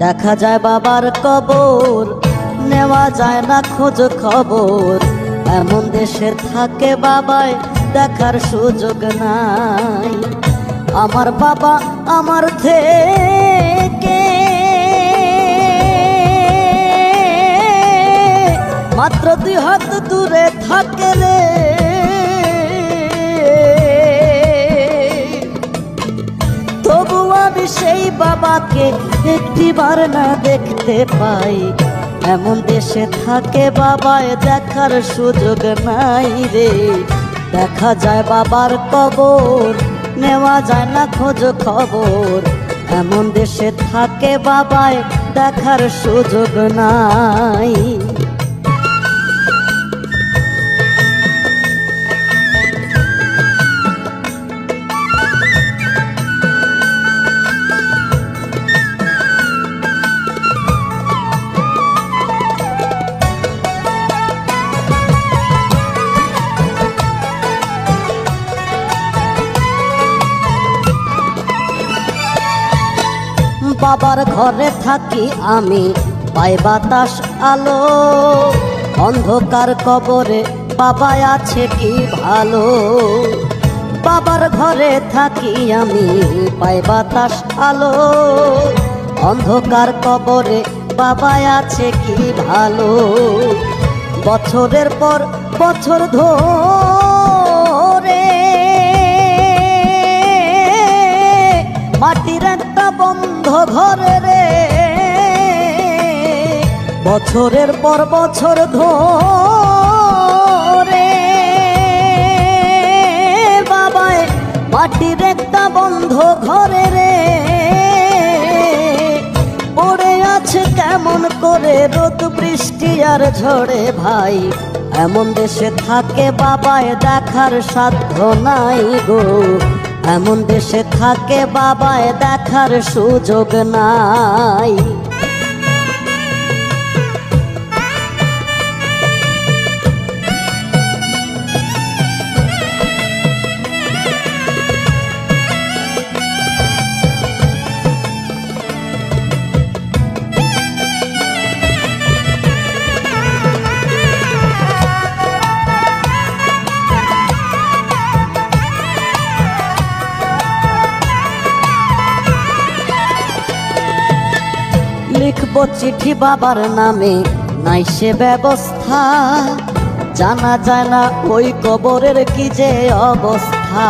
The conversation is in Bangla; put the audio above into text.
দেখা যায় বাবার কবর, নেওয়া যায় না খোঁজ খবর। এমন দেশে থাকে বাবায় দেখার সুযোগ নাই। আমার বাবা আমার থেকে মাত্র 2 হাত দূরে থাকে রে। তবু আমি সেই বাবাকে একটিবার না দেখতে পাই। এমন দেশে থাকে বাবায় দেখার সুযোগ নাই রে। দেখা যায় বাবার কবর, নেওয়া যায় না খোঁজ খবর। এমন দেশে থাকে বাবায় দেখার সুযোগ নাই। বাবার ঘরে থাকি আমি, পাই বাতাস আলো। অন্ধকার কবরে বাবা আছে কি ভালো। বাবার ঘরে থাকি আমি, পাই বাতাস আলো। অন্ধকার কবরে বাবা আছে কি ভালো। বছরের পর বছর ধরে মাটির একটা বন্ধ ঘরে রে। বছরের পর বছর ধরে বাবায় মাটির একটা বন্ধ ঘরে রে পড়ে আছে কেমন করে রোদ বৃষ্টি আর ঝড়ে ভাই। এমন দেশে থাকে বাবায় দেখার সাধ্য নাই গো। এমন দেশে থাকে বাবায় দেখার সুযোগ নাই। লিখবো চিঠি বাবার নামে, নাই সে ব্যবস্থা। জানা যায় না ওই কবরের কি যে অবস্থা।